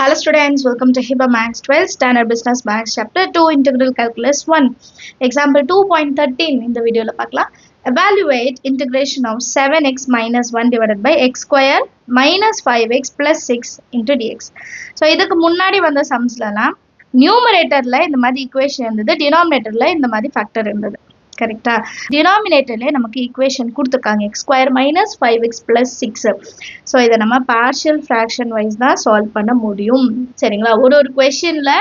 Hello students, welcome to HIBA Max 12 Standard Business Max Chapter 2 Integral Calculus 1. Example 2.13 in the video la paakalam. Evaluate integration of 7x minus 1 divided by x square minus 5x plus 6 into dx. So idhukku munnadi vanda sums la numerator la indha mari equation irundhudu, denominator la indha mari factor irundhudu. கரெக்டா? டினாமினேட்டர்ல நமக்கு equation கொடுத்துருக்காங்க x square minus 5x plus 6. So இதை நம்ம partial fraction wise தான் solve பண்ண முடியும். சரிங்களா? ஒரு கொஸ்டின்ல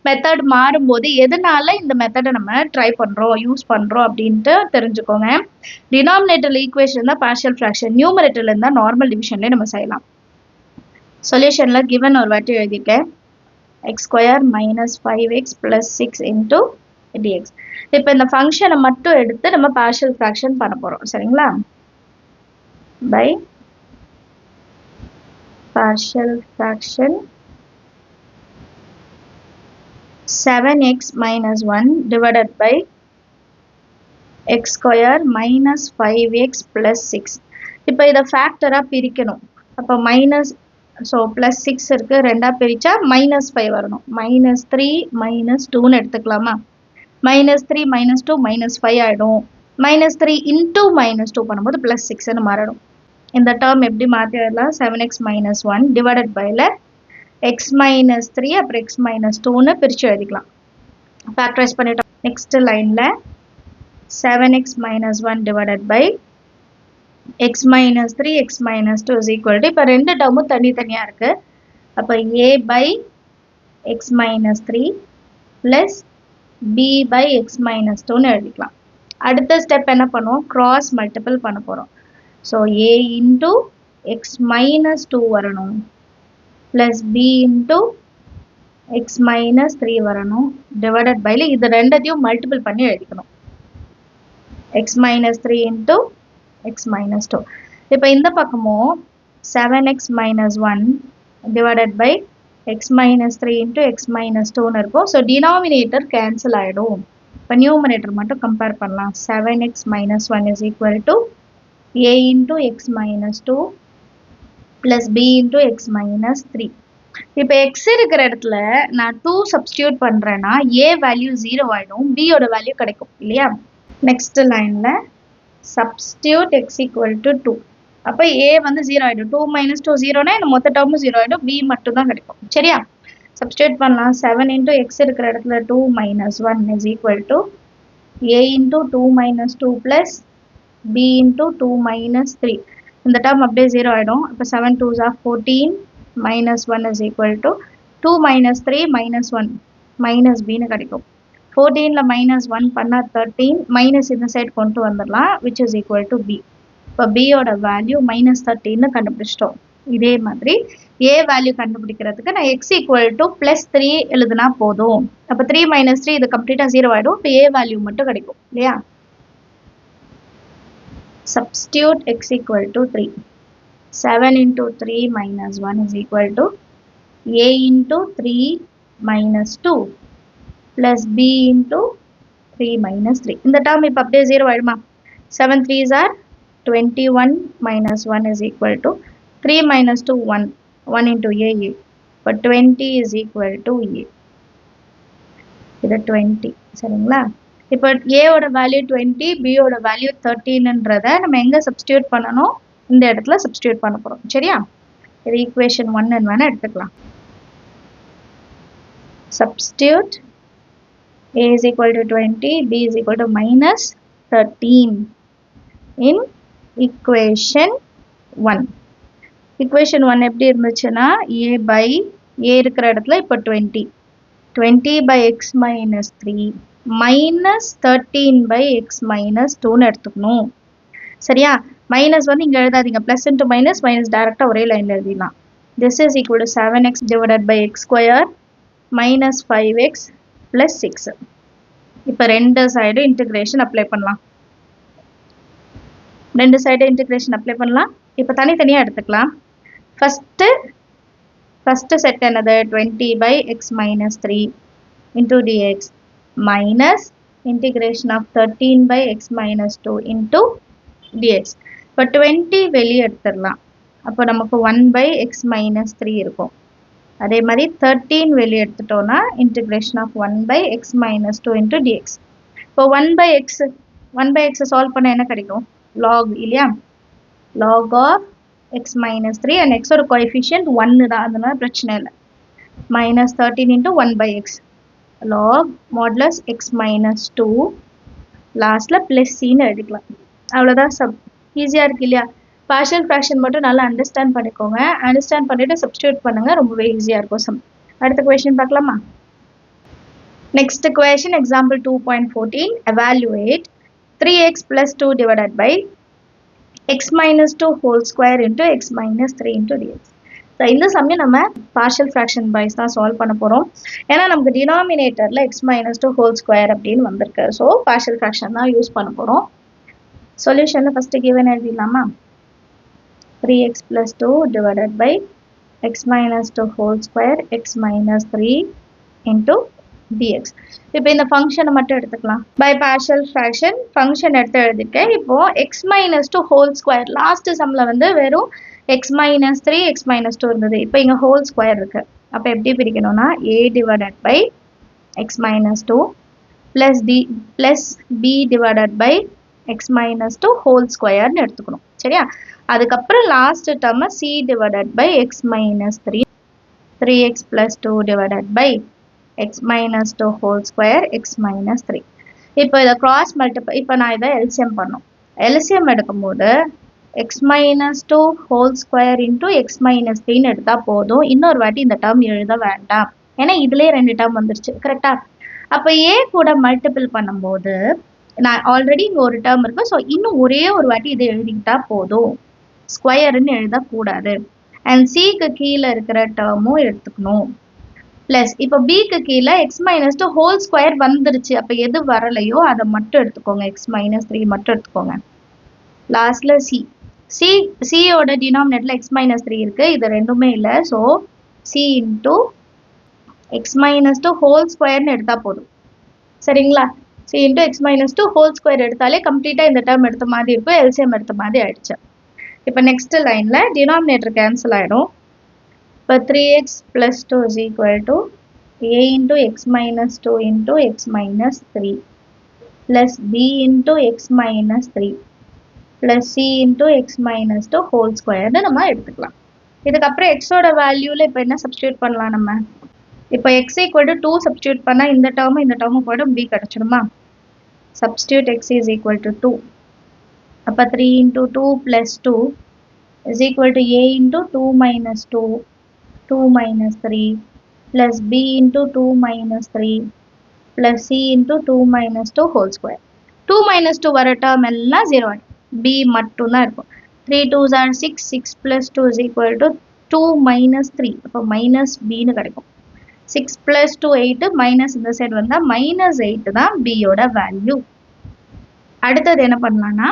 மெத்தட் மாறும்போது எதனால இந்த மெத்தடை நம்ம ட்ரை பண்ணுறோம் யூஸ் பண்ணுறோம் அப்படின்ட்டு தெரிஞ்சுக்கோங்க. டினாமினேட்டர்ல ஈக்குவேஷன் தான் பார்ஷியல் ஃப்ராக்ஷன், நியூமரேட்டர்ல இருந்தால் நார்மல் டிவிஷன்லேயே நம்ம செய்யலாம். சொல்யூஷன்ல கிவன் ஒரு வாட்டி எழுதிட்டேன், x square minus 5x plus 6 into dx. இப்போ இந்த ஃபங்க்ஷனை மட்டும் எடுத்து நம்ம பார்ஷியல் ஃப்ராக்ஷன் பண்ண போறோம். சரிங்களா? By partial fraction 7x minus 1 divided by x square minus 5x plus 6. இப்போ இதை ஃபேக்டரா பிரிக்கணும். அப்போ மைனஸ், ஸோ பிளஸ் 6 இருக்கு, ரெண்டா பிரிச்சா மைனஸ் 5 வரணும். மைனஸ் 3 மைனஸ் 2ன்னு எடுத்துக்கலாமா? minus 3 minus 2 minus 5 ஆயிடும். minus 3 into minus 2 பண்ணும்போது plus 6ன்னு மாறிடும். இந்த டேர்ம் எப்படி மாற்றிடலாம்? 7x minus 1 divided by x minus 3 அப்புறம் x minus 2ன்னு பிரித்து எழுதிக்கலாம். ஃபேக்டரைஸ் பண்ணிட்டோம். நெக்ஸ்ட் லைனில் 7x minus 1 divided by x minus 3 x minus 2 is equal to, இப்போ ரெண்டு டேர்மும் தனித்தனியாக இருக்கு. அப்போ a by x minus 3 plus b by x minus 2ன்னு எழுதிக்கலாம். அடுத்த ஸ்டெப் என்ன பண்ணுவோம்? கிராஸ் மல்டிபிள் பண்ண போகிறோம். So a into X minus 2 வரணும், plus b into X minus 3 வரணும், டிவைடட் பைல இது ரெண்டத்தையும் மல்டிபிள் பண்ணி எழுதிக்கணும். X minus 3 into X minus 2. இப்போ இந்த பக்கமும் 7x minus 1 divided by x minus 3 into x minus 2ன்னு இருக்கும். ஸோ டினாமினேட்டர் கேன்சல் ஆகிடும். இப்போ நியூமரேட்டர் மட்டும் கம்பேர் பண்ணலாம். 7x minus 1 is equal to a into x minus 2 plus b into x minus 3. இப்போ x இருக்கிற இடத்துல நான் 2 சப்ஸ்டியூட் பண்ணுறேன்னா a வேல்யூ 0 ஆகிடும், b யோட வேல்யூ கிடைக்கும் இல்லையா? நெக்ஸ்ட் லைனில் சப்ஸ்டியூட் x equal to 2. அப்போ a வந்து 0 ஆகிடும். 2 minus 2 0னா இந்த மொத்த டேர்மும் 0 ஆகிடும், b மட்டும் தான் கிடைக்கும். சரியா? சப்ஸ்டியூட் பண்ணலாம். 7 into x இருக்கிற இடத்துல 2 minus 1 is equal to a into 2 minus 2 plus b into 2 minus 3. இந்த டேர்ம் அப்படியே 0 ஆகிடும். அப்போ 7 2s are 14 minus 1 is equal to 2 minus 3 minus 1 minus bன்னு கிடைக்கும். 14ல minus 1 பண்ணால் 13, மைனஸ் இந்த சைடு கொண்டு வந்துடலாம், which is equal to b. இப்போ b யோட வேல்யூ மைனஸ் 13ன்னு கண்டுபிடிச்சிட்டோம். இதே மாதிரி a வேல்யூ கண்டுபிடிக்கிறதுக்கு நான் x ஈக்குவல் டு ப்ளஸ் 3 எழுதுனா போதும். அப்போ 3 மைனஸ் 3 இது கம்ப்ளீட்டாக 0 ஆகிடும். இப்போ a வேல்யூ மட்டும் கிடைக்கும் இல்லையா? Substitute x equal to 3. 7 into 3 minus 1 is equal to a into 3 minus 2 plus b into 3 minus 3. இந்த டேர்ம் இப்போ அப்படியே 0 ஆகிடுமா? 7 3s are 21 minus 1 is equal to 3 minus 2 1 into a. But 20 is equal to a. இது 20. சரிங்களா? இப்போ a ஓட value 20, b ஓட value 13ன்றதை நம்ம எங்கே சப்ஸ்டியூட் பண்ணணும்? இந்த இடத்துல சப்ஸ்டியூட் பண்ண போகிறோம். சரியா? இது ஈக்குவேஷன் 1ன்னு வேணால் எடுத்துக்கலாம். Substitute a is equal to 20, b is equal to minus 13 in equation 1. equation 1 எப்படி இருந்துச்சுன்னா a by a இருக்கிற இடத்துல இப்போ 20 by x minus 3 minus 13 by x minus 2ன்னு எடுத்துக்கணும். சரியா? மைனஸ் வந்து இங்கே எழுதாதீங்க, ப்ளஸ் இன்ட்டு மைனஸ் டேரெக்டாக ஒரே லைனில் எழுதிடலாம். This is equal to 7x divided by x square minus 5x plus 6. இப்போ ரெண்டு சைடு இன்டிகிரேஷன் அப்ளை பண்ணலாம். ரெண்டு சைடு இன்டிகிரேஷன் அப்ளை பண்ணலாம். இப்போ தனித்தனியாக எடுத்துக்கலாம். ஃபஸ்ட்டு செட் என்னது? 20 by x minus 3 into dx minus integration of 13 by x minus 2 into dx. இப்போ 20 வெளியே எடுத்துடலாம். அப்போ நமக்கு 1 by x minus 3 இருக்கும். அதே மாதிரி 13 வெளியே எடுத்துட்டோம்னா integration of 1 by x minus 2 into dx. இப்போ 1 by x சால்வ் பண்ண என்ன கிடைக்கும்? log இல்லையா? log of x minus 3 and x ஓட coefficient 1 தான், அதனால பிரச்சனை இல்லை. minus 13 into 1 by x log modulus x minus 2 லாஸ்ட்ல plus c ன்னு எழுதிக்கலாம். அவ்வளோதான் சப். ஈஸியாக இருக்கு இல்லையா? பார்ஷியல் ஃப்ராக்ஷன் மட்டும் நல்லா அண்டர்ஸ்டாண்ட் பண்ணிக்கோங்க. அண்டர்ஸ்டாண்ட் பண்ணிட்டு சப்ஸ்டியூட் பண்ணுங்க, ரொம்பவே ஈஸியாக இருக்கும் சம். அடுத்த கொஸ்டின் பார்க்கலாமா? Next question example 2.14 evaluate 3x plus 2 divided by x minus 2 whole square into x minus 3 into dx. So இந்த சமயம் நம்ம பார்ஷியல் ஃப்ராக்ஷன் வைஸ் தான் சால்வ் பண்ண போகிறோம். ஏன்னா நமக்கு டினாமினேட்டரில் x minus 2 whole square அப்படின்னு வந்திருக்கு. ஸோ பார்ஷியல் ஃப்ராக்ஷன் தான் யூஸ் பண்ண போகிறோம். சொல்யூஷனில் first given எழுதிடலாமா? 3x plus 2 divided by x minus 2 whole square x minus 3 into dx. இப்போ இந்த ஃபங்க்ஷனை மட்டும் எடுத்துக்கலாம். பை பார்ஷியல் ஃப்ராக்ஷன் ஃபங்க்ஷன் எடுத்து எழுதிருக்கேன். இப்போ x minus 2 whole square last சம்மில் வந்து வெறும் x minus 3 x minus 2 இருந்தது. இப்போ இங்கே ஹோல் ஸ்கொயர் இருக்கு. அப்போ எப்படி பிரிக்கணும்னா a divided by x minus 2 plus b divided by x minus 2 whole square எடுத்துக்கணும். சரியா? அதுக்கப்புறம் last term c divided by x minus 3 3x plus 2 divided by x minus 2 whole square x minus 3. இப்போ இதை cross multiply, இப்போ நான் இதை LCM பண்ணோம். LCM எடுக்கும்போது x minus 2 whole square into x minus 3 எடுத்தால் போதும். இன்னொரு வாட்டி இந்த டேர்ம் எழுத வேண்டாம், ஏன்னா இதுலேயே 2 டேர்ம் வந்துருச்சு. கரெக்டா? அப்போ a கூட மல்டிபிள் பண்ணும்போது நான் ஆல்ரெடி இங்கே ஒரு டேர்ம் இருக்கு. ஸோ இன்னும் ஒரே ஒரு வாட்டி இதை எழுதிக்கிட்டா போதும், ஸ்கொயர்னு எழுதக்கூடாது. அண்ட் சிக்கு கீழே இருக்கிற டேர்மும் எடுத்துக்கணும். ப்ளஸ் இப்போ பிக்கு கீழே எக்ஸ் மைனஸ் 2 ஹோல் ஸ்கொயர் வந்துருச்சு. அப்போ எது வரலையோ அதை மட்டும் எடுத்துக்கோங்க, எக்ஸ் மைனஸ் 3 மட்டும் எடுத்துக்கோங்க. லாஸ்ட்ல சியோட டினாமினேட்ல எக்ஸ் மைனஸ் 3 இருக்கு, இது ரெண்டுமே இல்லை. So C into X minus 2 whole ஸ்கொயர்னு எடுத்தா போதும். சரிங்களா? C into X minus 2 whole square எடுத்தாலே கம்ப்ளீட்டாக இந்த டேர்ம் எடுத்த மாதிரி இருக்கும், எல்சிஎம் எடுத்த மாதிரி ஆயிடுச்சு. இப்போ நெக்ஸ்ட் லைன்ல டினாமினேட்டர் கேன்சல் ஆகிடும். இப்போ 3x plus 2 is equal to a into x minus 2 into x minus 3 plus b into x minus 3 plus c into x minus 2 whole square நம்ம எடுத்துக்கலாம். இதுக்கப்புறம் எக்ஸோட வேல்யூவில் இப்போ என்ன சப்ஸ்டியூட் பண்ணலாம் நம்ம? இப்போ x equal to 2 சப்ஸ்டியூட் பண்ணால் இந்த டேர்மும் போய்டும், b கிடச்சிடுமா? Substitute x is equal to 2. அப்போ 3 into 2 plus 2 is equal to a into 2 minus 2 2 minus 3 plus b into 2 minus 3 plus c into 2 minus 2 whole square. 2 minus 2 வர term எல்லாம் 0 ஆகும், b மட்டும் தான் இருக்கும். 3 2s are 6, 6 plus 2 is equal to 2 minus 3. அப்போ minus b னு கிடைக்கும். 6 plus 2 8, minus இந்த சைடு வந்தா minus 8 தான் b யோட வேல்யூ. அடுத்தது என்ன பண்ணலாம்னா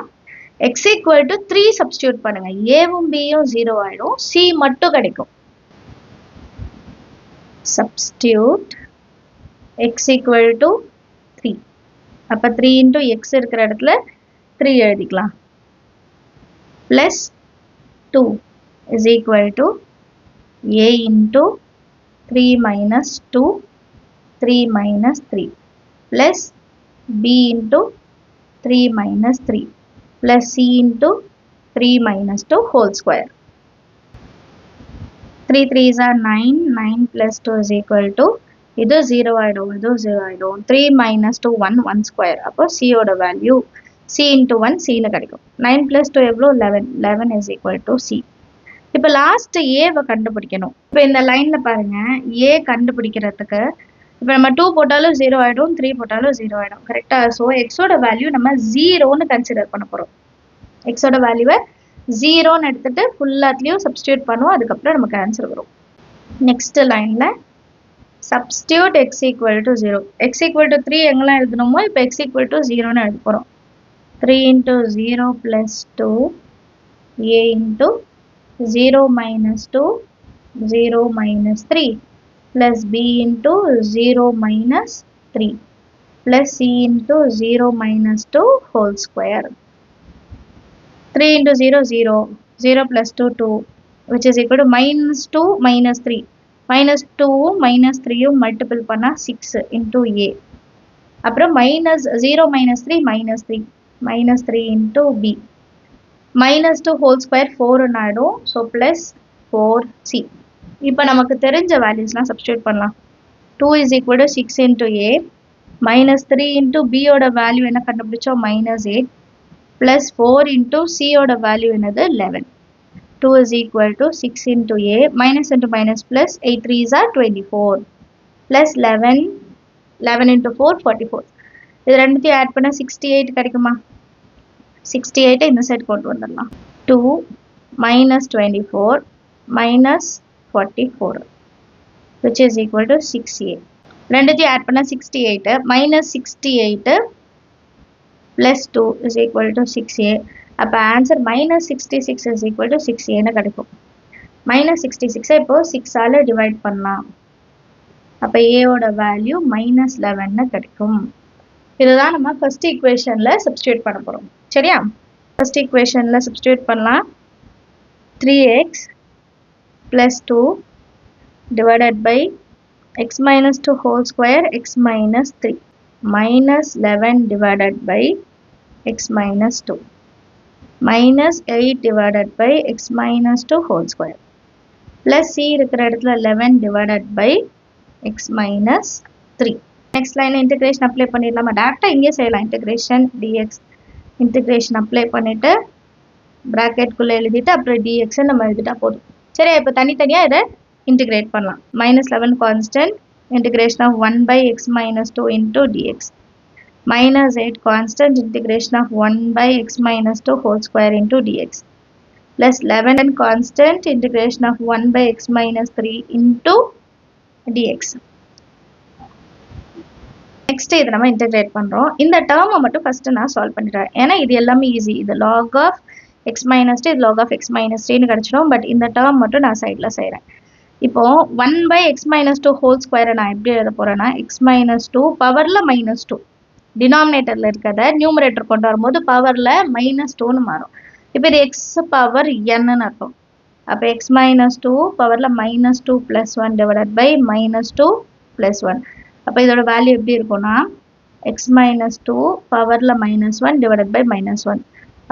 x equal to 3 சப்ஸ்டியூட் பண்ணுங்க, ஏவும் பியும் 0 ஆயிடும், c மட்டும் கிடைக்கும். Substitute x equal to 3. அப்போ 3 into x இருக்கிற இடத்துல 3 எழுதிக்கலாம். Plus 2 is equal to a into 3 minus 2 3 minus 3 plus b into 3 minus 3 plus c into 3 minus 2 whole square. 3 3s are 9, 9 plus 2 is equal to இது 0 ஆயிடும், இது 0 ஆயிடும். 3 minus 2 1 1 square. அப்போ c ஓட வேல்யூ c into 1 c னு கிடைக்கும். 9 plus 2 எவ்வளோ? 11. 11 is equal to c. இப்போ லாஸ்ட் ஏவை கண்டுபிடிக்கணும். இப்போ இந்த லைன்ல பாருங்க, ஏ கண்டுபிடிக்கிறதுக்கு இப்போ நம்ம 2 போட்டாலும் 0 ஆயிடும், 3 போட்டாலும் 0 ஆயிடும். கரெக்டா? ஸோ எக்ஸோட வேல்யூ நம்ம 0ன்னு கன்சிடர் பண்ண போறோம். எக்ஸோட வேல்யூவை 0ன்னு எடுத்துட்டு ஃபுல்லாத்துலேயும் சப்ஸ்டியூட் பண்ணுவோம், அதுக்கப்புறம் நமக்கு ஆன்சர் வரும். நெக்ஸ்ட் லைன்ல substitute x equal to 0. x equal to 3 எங்கெல்லாம் எழுதணுமோ இப்போ x equal to 0ன்னு எழுத போகிறோம். 3 into 0 plus 2 a into 0 minus 2 0 minus 3 plus b into 0 minus 3 plus c into 0 minus 2 whole square. 3 into 0 0 0 plus 2 2 which is equal to minus 2 minus 3. Minus டூவும் minus த்ரீயும் multiple பண்ணால் 6 into A. அப்புறம் minus 0 minus 3 minus 3 into B. Minus 2 whole square 4 ஆகிடும். So plus 4c. இப்போ நமக்கு தெரிஞ்ச வேல்யூஸ்லாம் substitute பண்ணலாம். 2 is equal to 6 into a. minus 3 into b ஓட வேல்யூ என்ன கண்டுபிடிச்சோம்? minus 8. plus 4 into c ஓட வேல்யூ என்னது? 11. 2 is equal to 6 into a. minus into minus plus 8 3s are 24. plus 11. 11 into 4 44. இது ரெண்டுத்தையும் ஆட் பண்ண 68 கிடைக்குமா? 68 இந்த சைடு கொண்டு வந்துடலாம். 2 minus 24 minus 44 which is equal to 6a. ரெண்டுத்தையும் ஆட் பண்ண 68 minus 68 plus 2 is equal to 6a. அப்போ answer minus 66 is equal to 6a கிடைக்கும். minus 66 இப்போ 6 ஆல் டிவைட் பண்ணலாம். அப்போ a ஓட வேல்யூ minus 11 கிடைக்கும். இதுதான் நம்ம ஃபர்ஸ்ட் ஈக்குவேஷனில் சப்ஸ்டியூட் பண்ண போகிறோம். சரியா? ஃபர்ஸ்ட் ஈக்குவேஷனில் சப்ஸ்டியூட் பண்ணலாம். 3x plus 2 divided by x minus 2 whole square x minus 3 minus 11 divided by x minus 2 minus 8 divided by x minus 2 whole square plus c இருக்கிற இடத்துல 11 divided by x minus 3. next line integration apply பண்ணிடலாமா? டேரக்டா இங்கே செய்யலாம். integration dx integration apply பண்ணிட்டு bracket குள்ள எழுதிட்டு அப்புறம் dx நம்ம எழுதிட்டா போதும். சரி, இப்போ தனித்தனியா இதை integrate பண்ணலாம். minus 11 constant integration of 1 by x minus 2 into dx minus 8 constant integration of 1 by x minus 2 whole square into dx plus 11 constant integration of 1 by x minus 3 into dx. next இதை நம்ம integrate பண்ணுறோம். இந்த டேர்மை மட்டும் first நான் solve பண்ணிடுறேன். ஏன்னா இது எல்லாமே ஈஸி. இது log of x minus 2 இது log of x minus 3ன்னு கிடச்சிடும். பட் இந்த டேர்ம் மட்டும் நான் சைடில் செய்கிறேன். இப்போ 1 by x minus 2 whole square நான் எப்படி எழுத போறேன்னா x minus 2 பவர்ல minus 2 டினாமினேட்டர்ல இருக்கிறத நியூமரேட்டர் கொண்டு வரும்போது பவர்ல minus 2ன்னு மாறும். இப்போ இது x பவர் n அர்த்தம். அப்போ x minus 2 பவர்ல minus 2 plus 1 divided by minus 2 plus 1. அப்போ இதோட வேல்யூ எப்படி இருக்கும்னா x minus 2 பவர்ல minus 1 divided by minus 1.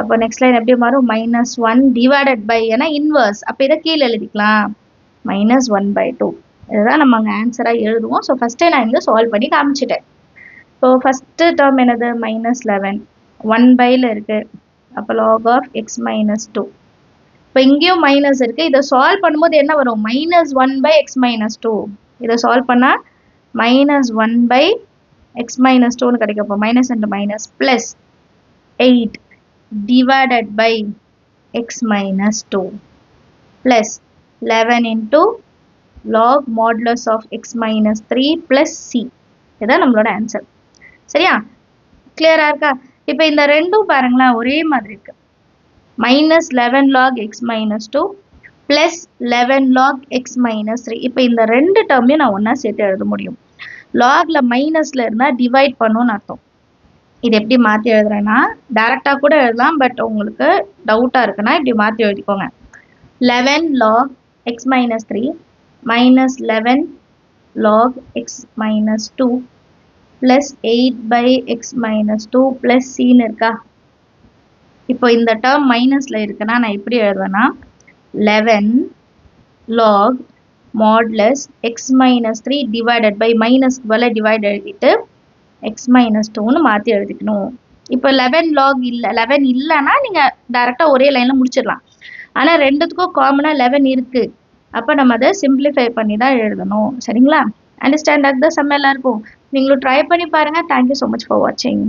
அப்போ நெக்ஸ்ட் லைன் எப்படி மாறும்? minus 1 divided by ஏன்னா இன்வர்ஸ். அப்போ இதை கீழே எழுதிக்கலாம். minus 1 by 2. இதுதான் நம்ம அங்கே ஆன்சராக எழுதுவோம். ஸோ ஃபஸ்ட்டே நான் இங்கே சால்வ் பண்ணி காமிச்சிட்டேன். ஸோ ஃபஸ்ட்டு டேர்ம் என்னது? minus 11 1 பையில் இருக்குது. அப்போ log of x minus 2. இப்போ இங்கேயும் மைனஸ் இருக்குது. இதை சால்வ் பண்ணும்போது என்ன வரும்? minus 1 by x minus 2. இதை சால்வ் பண்ணால் minus 1 by x minus 2ன்னு கிடைக்கப்போ minus into minus plus 8 divided by x minus 2 plus 11 into log modulus of x minus 3 plus c. இதான் நம்மளோட ஆன்சர். சரியா? கிளியரா இருக்கா? இப்போ இந்த ரெண்டும் பாருங்களேன் ஒரே மாதிரி இருக்கு. minus 11 log x minus 2 plus 11 log x minus 3. இப்போ இந்த ரெண்டு டேர்மையும் நான் ஒன்றா சேர்த்து எழுத முடியும். லாக்ல மைனஸ்ல இருந்தால் டிவைட் பண்ணணும்னு அர்த்தம். இது எப்படி மாற்றி எழுதுறேன்னா டேரெக்டாக கூட எழுதலாம். பட் உங்களுக்கு டவுட்டாக இருக்குன்னா இப்படி மாற்றி எழுதிக்கோங்க. 11 log x minus 3 minus 11 log x minus 2 plus 8 by x minus 2 plus c ன்னு இருக்கா? இப்போ இந்த டேர்ம் மைனஸ்ல இருக்குன்னா நான் எப்படி எழுதுவேன்னா 11 log modulus x minus 3 divided by மைனஸ்க்கு பதிலா டிவைட் எழுதிட்டு x minus 2ன்னு மாற்றி எழுதிக்கணும். இப்போ 11 log இல்லை 11 இல்லைன்னா நீங்கள் டேரெக்டாக ஒரே லைனில் முடிச்சிடலாம். ஆனால் ரெண்டுத்துக்கும் காமனாக 11 இருக்குது. அப்போ நம்ம அதை சிம்பிளிஃபை பண்ணி தான் எழுதணும். சரிங்களா? அண்டர்ஸ்டாண்ட் ஆகுதா? செம்ம எல்லாருக்கும். நீங்களும் ட்ரை பண்ணி பாருங்கள். தேங்க்யூ ஸோ மச் ஃபார் வாட்சிங்.